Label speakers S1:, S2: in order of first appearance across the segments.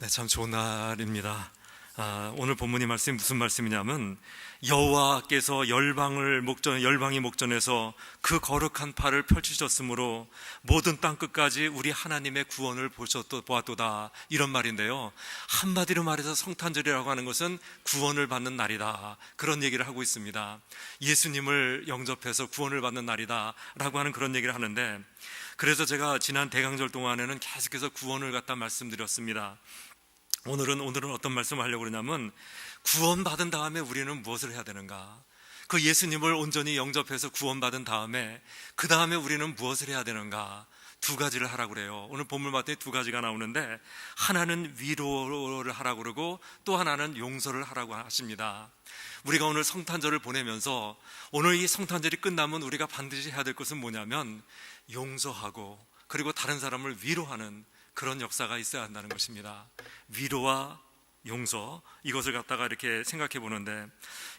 S1: 네, 참 좋은 날입니다. 오늘 본문의 말씀이 무슨 말씀이냐면 여호와께서 열방이 목전에서 그 거룩한 팔을 펼치셨으므로 모든 땅 끝까지 우리 하나님의 구원을 보았도다, 이런 말인데요. 한마디로 말해서 성탄절이라고 하는 것은 구원을 받는 날이다, 그런 얘기를 하고 있습니다. 예수님을 영접해서 구원을 받는 날이다 라고 하는 그런 얘기를 하는데, 그래서 제가 지난 대강절 동안에는 계속해서 구원을 갖다 말씀드렸습니다. 오늘은 어떤 말씀을 하려고 그러냐면, 구원받은 다음에 우리는 무엇을 해야 되는가, 그 예수님을 온전히 영접해서 구원받은 다음에 그 다음에 우리는 무엇을 해야 되는가, 두 가지를 하라고 그래요. 오늘 본문 봤더니 두 가지가 나오는데, 하나는 위로를 하라고 그러고 또 하나는 용서를 하라고 하십니다. 우리가 오늘 성탄절을 보내면서 오늘 이 성탄절이 끝나면 우리가 반드시 해야 될 것은 뭐냐면 용서하고, 그리고 다른 사람을 위로하는 그런 역사가 있어야 한다는 것입니다. 위로와 용서, 이것을 갖다가 이렇게 생각해 보는데,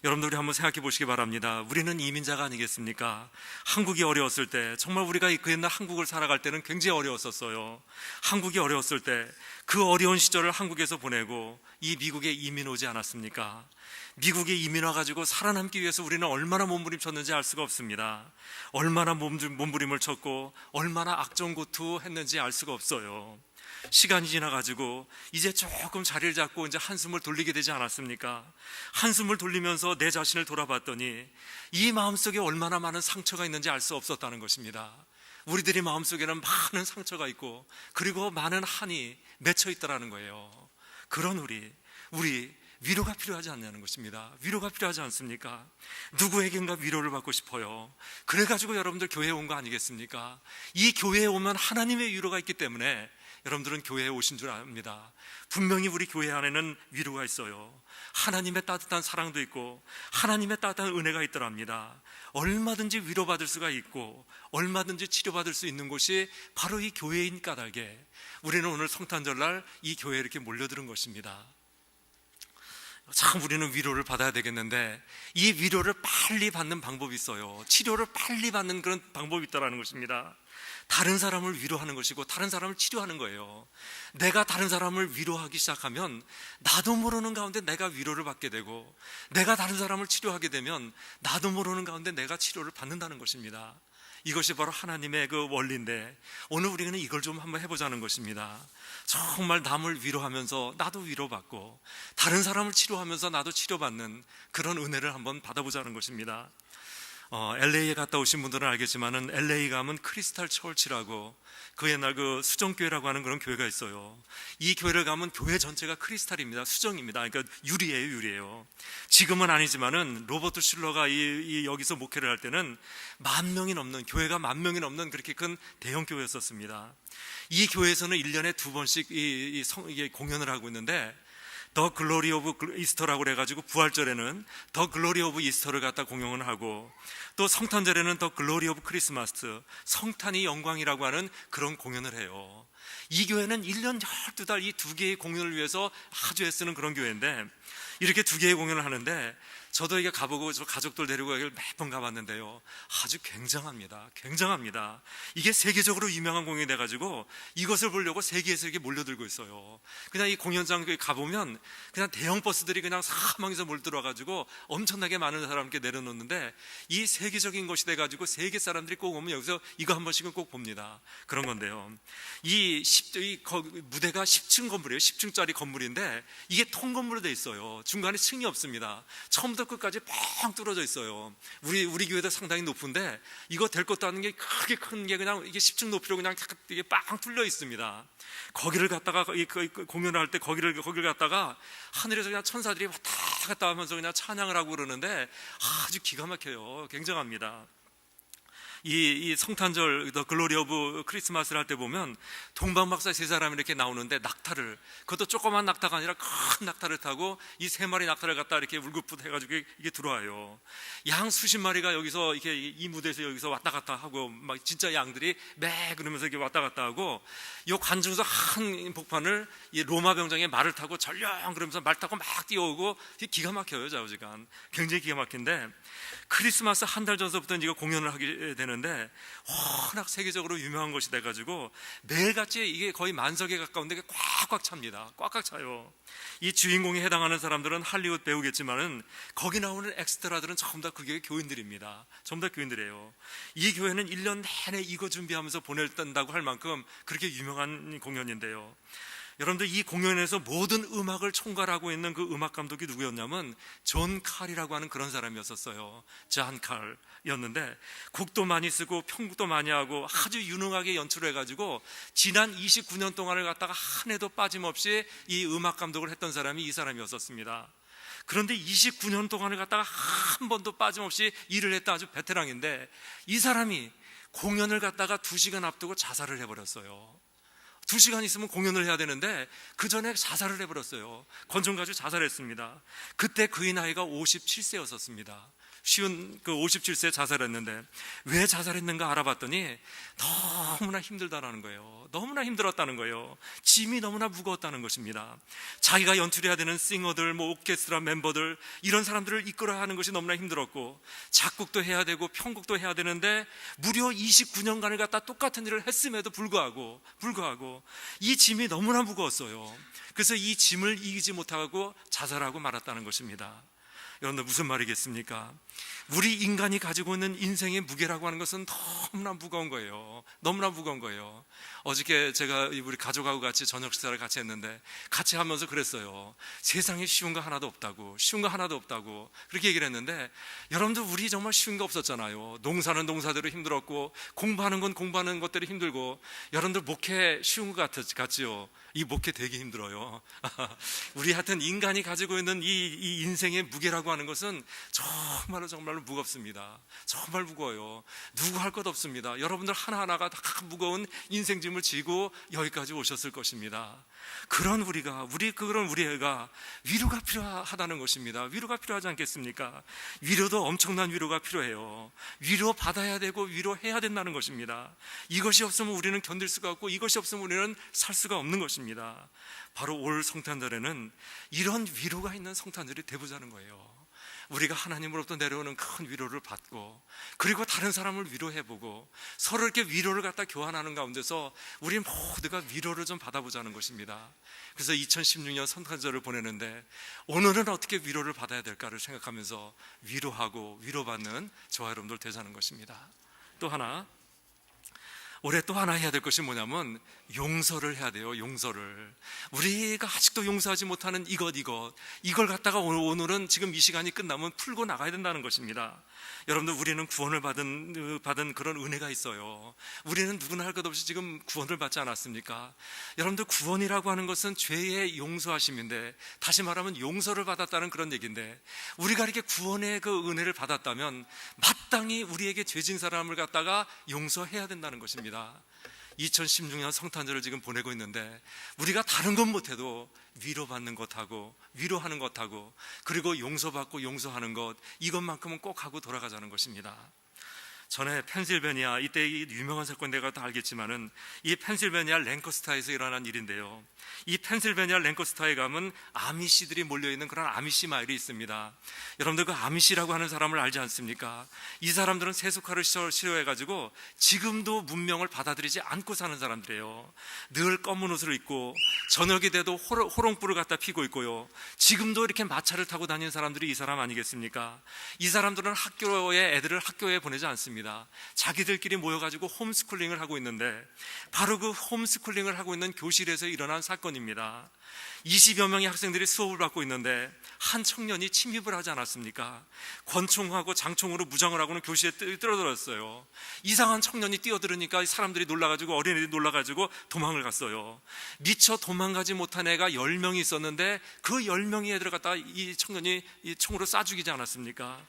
S1: 여러분들 우리 한번 생각해 보시기 바랍니다. 우리는 이민자가 아니겠습니까? 한국이 어려웠을 때, 정말 우리가 그 옛날 한국을 살아갈 때는 굉장히 어려웠었어요. 한국이 어려웠을 때 그 어려운 시절을 한국에서 보내고 이 미국에 이민 오지 않았습니까? 미국에 이민 와가지고 살아남기 위해서 우리는 얼마나 몸부림쳤는지 알 수가 없습니다. 얼마나 몸부림을 쳤고 얼마나 악정고투했는지 알 수가 없어요. 시간이 지나가지고 이제 조금 자리를 잡고 이제 한숨을 돌리게 되지 않았습니까? 한숨을 돌리면서 내 자신을 돌아봤더니 이 마음속에 얼마나 많은 상처가 있는지 알 수 없었다는 것입니다. 우리들의 마음속에는 많은 상처가 있고, 그리고 많은 한이 맺혀 있다는 거예요. 그런 우리 위로가 필요하지 않냐는 것입니다. 위로가 필요하지 않습니까? 누구에겐가 위로를 받고 싶어요. 그래가지고 여러분들 교회에 온 거 아니겠습니까? 이 교회에 오면 하나님의 위로가 있기 때문에 여러분들은 교회에 오신 줄 압니다. 분명히 우리 교회 안에는 위로가 있어요. 하나님의 따뜻한 사랑도 있고 하나님의 따뜻한 은혜가 있더랍니다. 얼마든지 위로받을 수가 있고 얼마든지 치료받을 수 있는 곳이 바로 이 교회인 까닭에 우리는 오늘 성탄절날 이 교회에 이렇게 몰려드는 것입니다. 참 우리는 위로를 받아야 되겠는데, 이 위로를 빨리 받는 방법이 있어요. 치료를 빨리 받는 그런 방법이 있다는 것입니다. 다른 사람을 위로하는 것이고 다른 사람을 치료하는 거예요. 내가 다른 사람을 위로하기 시작하면 나도 모르는 가운데 내가 위로를 받게 되고, 내가 다른 사람을 치료하게 되면 나도 모르는 가운데 내가 치료를 받는다는 것입니다. 이것이 바로 하나님의 그 원리인데, 오늘 우리는 이걸 좀 한번 해보자는 것입니다. 정말 남을 위로하면서 나도 위로받고 다른 사람을 치료하면서 나도 치료받는 그런 은혜를 한번 받아보자는 것입니다. LA에 갔다 오신 분들은 알겠지만은 LA 가면 크리스탈 처치라고, 그 옛날 그 수정교회라고 하는 그런 교회가 있어요. 이 교회를 가면 교회 전체가 크리스탈입니다. 수정입니다. 그러니까 유리예요. 지금은 아니지만은 로버트 슐러가 여기서 목회를 할 때는 교회가 10,000명이 넘는 그렇게 큰 대형 교회였었습니다. 이 교회에서는 1년에 2번씩 이게 공연을 하고 있는데, 더 글로리 오브 이스터라고 해가지고 부활절에는 더 글로리 오브 이스터를 갖다 공연을 하고, 또 성탄절에는 더 글로리 오브 크리스마스, 성탄이 영광이라고 하는 그런 공연을 해요. 이 교회는 1년 12달 이 두 개의 공연을 위해서 아주 애쓰는 그런 교회인데, 이렇게 두 개의 공연을 하는데, 저도 이게 가보고 저 가족들 데리고 여기를 매번 가봤는데요, 아주 굉장합니다. 이게 세계적으로 유명한 공연이 돼가지고 이것을 보려고 세계에서 이렇게 몰려들고 있어요. 그냥 이 공연장 가보면 그냥 대형 버스들이 그냥 사방에서 몰들어가지고 엄청나게 많은 사람께 내려놓는데, 이 세계적인 것이 돼가지고 세계 사람들이 꼭 오면 여기서 이거 한 번씩은 꼭 봅니다. 그런 건데요, 이 무대가 10층 건물이에요. 10층짜리 건물인데 이게 통건물로 돼 있어요. 중간에 층이 없습니다. 처음부터 끝까지 뻥 뚫어져 있어요. 우리 교회도 상당히 높은데 이거 될 것도 아닌 게 크게 큰 게 그냥 이게 10층 높이로 그냥 이게 빵 뚫려 있습니다. 거기를 갔다가 공연을 할 때 거기를 갔다가 하늘에서 그냥 천사들이 왔다 갔다 하면서 그냥 찬양을 하고 그러는데 아주 기가 막혀요. 굉장합니다. 이 성탄절 더 글로리 오브 크리스마스를 할 때 보면 동방박사 세 사람이 이렇게 나오는데, 그것도 조그만 낙타가 아니라 큰 낙타를 타고 이 세 마리 낙타를 갖다 이렇게 울긋불긋 해가지고 이게 들어와요. 양 수십 마리가 여기서 이렇게 이 무대에서 여기서 왔다 갔다 하고, 막 진짜 양들이 매 그러면서 이렇게 왔다 갔다 하고, 이 관중에서 한 복판을 이 로마 병장의 말을 타고 전령 그러면서 말 타고 막 뛰어오고, 기가 막혀요. 좌우지간 굉장히 기가 막힌데, 크리스마스 한 달 전서부터 이거 공연을 하게 되는 되는데 워낙 세계적으로 유명한 것이 돼가지고 매일같이 이게 거의 만석에 가까운데 꽉꽉 찹니다. 꽉꽉 차요. 이 주인공에 해당하는 사람들은 할리우드 배우겠지만은 거기 나오는 엑스트라들은 전부 다 그게 교인들입니다. 전부 다 교인들이에요. 이 교회는 1년 내내 이거 준비하면서 보냈다고 할 만큼 그렇게 유명한 공연인데요. 여러분들, 이 공연에서 모든 음악을 총괄하고 있는 그 음악 감독이 누구였냐면 존 칼이라고 하는 그런 사람이었었어요. 존 칼이었는데 곡도 많이 쓰고 편곡도 많이 하고 아주 유능하게 연출을 해가지고 지난 29년 동안을 갖다가 한 해도 빠짐없이 이 음악 감독을 했던 사람이 이 사람이었었습니다. 그런데 29년 동안을 갖다가 한 번도 빠짐없이 일을 했던 아주 베테랑인데 이 사람이 공연을 갖다가 2시간 앞두고 자살을 해버렸어요. 2시간 있으면 공연을 해야 되는데 그 전에 자살을 해버렸어요. 권총 가지고 자살했습니다. 그때 그의 나이가 57세였었습니다. 쉬운 그 57세에 자살했는데 왜 자살했는가 알아봤더니 너무나 힘들다라는 거예요. 너무나 힘들었다는 거예요. 짐이 너무나 무거웠다는 것입니다. 자기가 연출해야 되는 싱어들, 오케스트라 멤버들, 이런 사람들을 이끌어야 하는 것이 너무나 힘들었고, 작곡도 해야 되고 편곡도 해야 되는데 무려 29년간을 갖다 똑같은 일을 했음에도 불구하고 이 짐이 너무나 무거웠어요. 그래서 이 짐을 이기지 못하고 자살하고 말았다는 것입니다. 여러분들, 무슨 말이겠습니까? 우리 인간이 가지고 있는 인생의 무게라고 하는 것은 너무나 무거운 거예요. 너무나 무거운 거예요. 어저께 제가 우리 가족하고 같이 저녁 식사를 같이 했는데 같이 하면서 그랬어요. 세상에 쉬운 거 하나도 없다고, 쉬운 거 하나도 없다고 그렇게 얘기를 했는데, 여러분들, 우리 정말 쉬운 거 없었잖아요. 농사는 농사대로 힘들었고, 공부하는 건 공부하는 것대로 힘들고. 여러분들, 목회 쉬운 것 같지요? 이 목회 되게 힘들어요. 우리 하여튼 인간이 가지고 있는 이 인생의 무게라고 하는 것은 정말로 무겁습니다. 정말 무거워요. 누구 할 것 없습니다. 여러분들 하나하나가 다 무거운 인생짐을 지고 여기까지 오셨을 것입니다. 그런 우리가 위로가 필요하다는 것입니다. 위로가 필요하지 않겠습니까? 위로도 엄청난 위로가 필요해요. 위로 받아야 되고 위로해야 된다는 것입니다. 이것이 없으면 우리는 견딜 수가 없고, 이것이 없으면 우리는 살 수가 없는 것입니다. 바로 올 성탄절에는 이런 위로가 있는 성탄절이 되보자는 거예요. 우리가 하나님으로부터 내려오는 큰 위로를 받고, 그리고 다른 사람을 위로해보고, 서로 이렇게 위로를 갖다 교환하는 가운데서 우리 모두가 위로를 좀 받아보자는 것입니다. 그래서 2016년 성탄절을 보내는데 오늘은 어떻게 위로를 받아야 될까를 생각하면서 위로하고 위로받는 저와 여러분들 되자는 것입니다. 올해 또 하나 해야 될 것이 뭐냐면 용서를 해야 돼요. 용서를. 우리가 아직도 용서하지 못하는 이걸 갖다가 오늘은 지금 이 시간이 끝나면 풀고 나가야 된다는 것입니다. 여러분들, 우리는 구원을 받은 그런 은혜가 있어요. 우리는 누구나 할 것 없이 지금 구원을 받지 않았습니까? 여러분들, 구원이라고 하는 것은 죄의 용서하심인데, 다시 말하면 용서를 받았다는 그런 얘기인데, 우리가 이렇게 구원의 그 은혜를 받았다면 마땅히 우리에게 죄진 사람을 갖다가 용서해야 된다는 것입니다. 2016년 성탄절을 지금 보내고 있는데 우리가 다른 것 못해도 위로받는 것하고 위로하는 것하고, 그리고 용서받고 용서하는 것, 이것만큼은 꼭 하고 돌아가자는 것입니다. 전에 펜실베니아, 이때 유명한 사건 내가 다 알겠지만은 이 펜실베니아 랭커스타에서 일어난 일인데요. 이 펜실베니아 랭커스타에 가면 아미시들이 몰려있는 그런 아미시 마을이 있습니다. 여러분들, 그 아미시라고 하는 사람을 알지 않습니까? 이 사람들은 세속화를 싫어해가지고 지금도 문명을 받아들이지 않고 사는 사람들이에요. 늘 검은 옷을 입고 저녁이 돼도 호롱불을 갖다 피고 있고요. 지금도 이렇게 마차를 타고 다니는 사람들이 이 사람 아니겠습니까? 이 사람들은 애들을 학교에 보내지 않습니다. 자기들끼리 모여가지고 홈스쿨링을 하고 있는데, 바로 그 홈스쿨링을 하고 있는 교실에서 일어난 사건입니다. 20여 명의 학생들이 수업을 받고 있는데 한 청년이 침입을 하지 않았습니까? 권총하고 장총으로 무장을 하고는 교실에 뛰어들었어요. 이상한 청년이 뛰어들으니까 사람들이 놀라가지고, 어린애들이 놀라가지고 도망을 갔어요. 미처 도망가지 못한 애가 10명이 있었는데 그 10명의 애들을 갖다가 이 청년이 이 총으로 쏴 죽이지 않았습니까?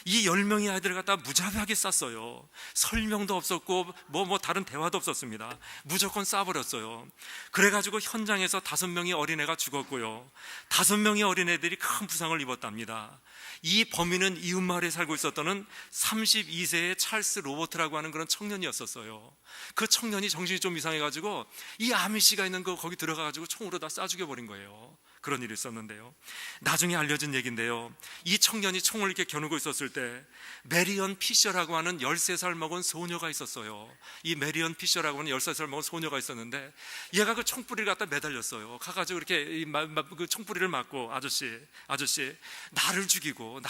S1: 이 10명의 아이들을 갖다 무자비하게 쐈어요. 설명도 없었고 다른 대화도 없었습니다. 무조건 쏴버렸어요. 그래가지고 현장에서 5명의 어린애가 죽었고요, 5명의 어린애들이 큰 부상을 입었답니다. 이 범인은 이웃마을에 살고 있었던 32세의 찰스 로버트라고 하는 그런 청년이었었어요. 그 청년이 정신이 좀 이상해가지고 이 아미씨가 있는 거기 들어가가지고 총으로 다 쏴 죽여버린 거예요. 그런 일이 있었는데요. 나중에 알려진 얘기인데요. 이 청년이 총을 이렇게 겨누고 있었을 때 메리언 피셔라고 하는 13살 먹은 소녀가 있었어요. 이 메리언 피셔라고 하는 13살 먹은 소녀가 있었는데 얘가 그 총뿌리를 갖다 매달렸어요. 가가지고 이렇게 그 총뿌리를 맞고 아저씨 나를 죽이고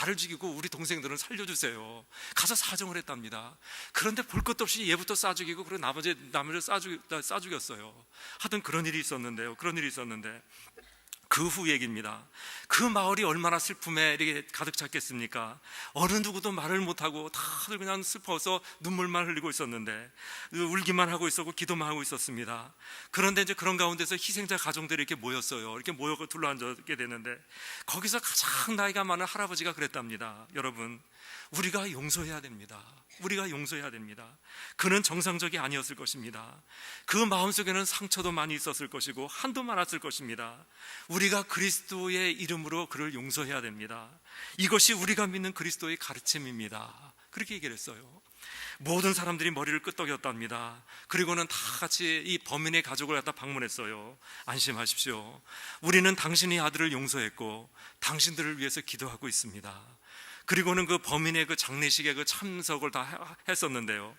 S1: 우리 동생들은 살려주세요. 가서 사정을 했답니다. 그런데 볼 것도 없이 얘부터 쏴 죽이고 그리고 나머지 쏴 죽였어요. 하여튼 그런 일이 있었는데 그 후 얘기입니다. 그 마을이 얼마나 슬픔에 이렇게 가득 찼겠습니까? 어느 누구도 말을 못하고 다들 그냥 슬퍼서 눈물만 흘리고 있었는데, 울기만 하고 있었고 기도만 하고 있었습니다. 그런데 이제 그런 가운데서 희생자 가정들이 이렇게 모였어요. 이렇게 모여 둘러앉게 되는데, 거기서 가장 나이가 많은 할아버지가 그랬답니다. 여러분, 우리가 용서해야 됩니다. 우리가 용서해야 됩니다. 그는 정상적이 아니었을 것입니다. 그 마음속에는 상처도 많이 있었을 것이고 한도 많았을 것입니다. 우리가 그리스도의 이름으로 그를 용서해야 됩니다. 이것이 우리가 믿는 그리스도의 가르침입니다. 그렇게 얘기를 했어요. 모든 사람들이 머리를 끄덕였답니다. 그리고는 다 같이 이 범인의 가족을 갖다 방문했어요. 안심하십시오. 우리는 당신의 아들을 용서했고 당신들을 위해서 기도하고 있습니다. 그리고는 그 범인의 그 장례식에 그 참석을 다 했었는데요.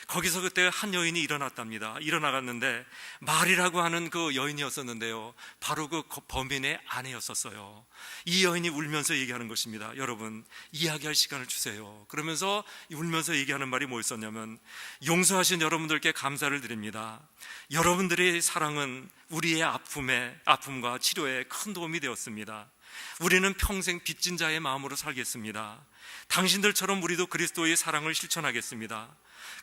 S1: 거기서 그때 한 여인이 일어났답니다. 일어나갔는데 말이라고 하는 그 여인이었었는데요. 바로 그 범인의 아내였었어요. 이 여인이 울면서 얘기하는 것입니다. 여러분, 이야기할 시간을 주세요. 그러면서 울면서 얘기하는 말이 뭐였었냐면, 용서하신 여러분들께 감사를 드립니다. 여러분들의 사랑은 우리의 아픔과 치료에 큰 도움이 되었습니다. 우리는 평생 빚진 자의 마음으로 살겠습니다. 당신들처럼 우리도 그리스도의 사랑을 실천하겠습니다.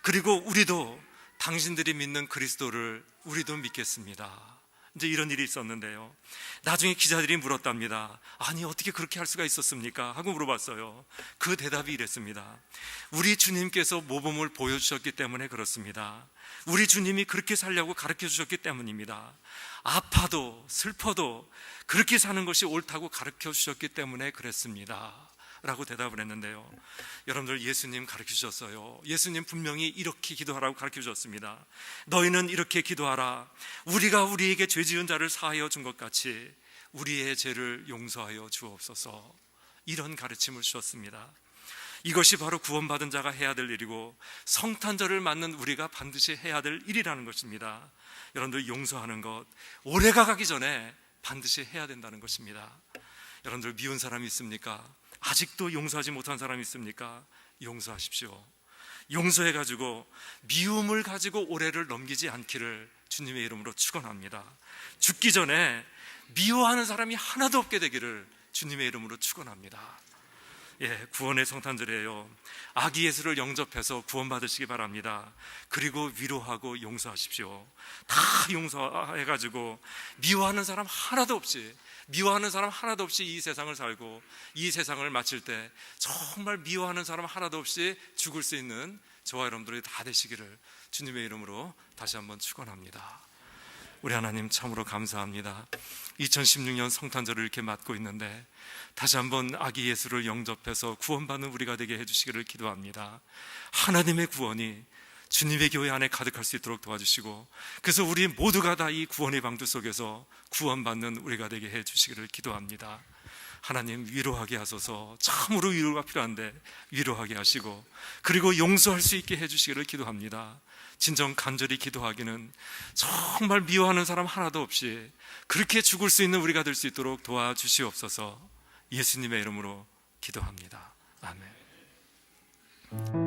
S1: 그리고 우리도 당신들이 믿는 그리스도를 우리도 믿겠습니다. 이제 이런 일이 있었는데요. 나중에 기자들이 물었답니다. 아니, 어떻게 그렇게 할 수가 있었습니까? 하고 물어봤어요. 그 대답이 이랬습니다. 우리 주님께서 모범을 보여주셨기 때문에 그렇습니다. 우리 주님이 그렇게 살려고 가르쳐 주셨기 때문입니다. 아파도 슬퍼도 그렇게 사는 것이 옳다고 가르쳐 주셨기 때문에 그랬습니다 라고 대답을 했는데요. 여러분들, 예수님 가르쳐 주셨어요. 예수님 분명히 이렇게 기도하라고 가르쳐 주셨습니다. 너희는 이렇게 기도하라. 우리가 우리에게 죄 지은 자를 사하여 준 것 같이 우리의 죄를 용서하여 주옵소서. 이런 가르침을 주셨습니다. 이것이 바로 구원받은 자가 해야 될 일이고 성탄절을 맞는 우리가 반드시 해야 될 일이라는 것입니다. 여러분들, 용서하는 것 올해가 가기 전에 반드시 해야 된다는 것입니다. 여러분들, 미운 사람이 있습니까? 아직도 용서하지 못한 사람이 있습니까? 용서하십시오. 용서해가지고 미움을 가지고 올해를 넘기지 않기를 주님의 이름으로 축원합니다. 죽기 전에 미워하는 사람이 하나도 없게 되기를 주님의 이름으로 축원합니다. 구원의 성탄절이에요. 아기 예수를 영접해서 구원받으시기 바랍니다. 그리고 위로하고 용서하십시오. 다 용서해가지고 미워하는 사람 하나도 없이 이 세상을 살고 이 세상을 마칠 때 정말 미워하는 사람 하나도 없이 죽을 수 있는 저와 여러분들이 다 되시기를 주님의 이름으로 다시 한번 축원합니다. 우리 하나님, 참으로 감사합니다. 2016년 성탄절을 이렇게 맞고 있는데 다시 한번 아기 예수를 영접해서 구원받는 우리가 되게 해주시기를 기도합니다. 하나님의 구원이 주님의 교회 안에 가득할 수 있도록 도와주시고, 그래서 우리 모두가 다 이 구원의 방주 속에서 구원받는 우리가 되게 해주시기를 기도합니다. 하나님, 위로하게 하소서. 참으로 위로가 필요한데 위로하게 하시고, 그리고 용서할 수 있게 해주시기를 기도합니다. 진정 간절히 기도하기는 정말 미워하는 사람 하나도 없이 그렇게 죽을 수 있는 우리가 될 수 있도록 도와주시옵소서. 예수님의 이름으로 기도합니다. 아멘.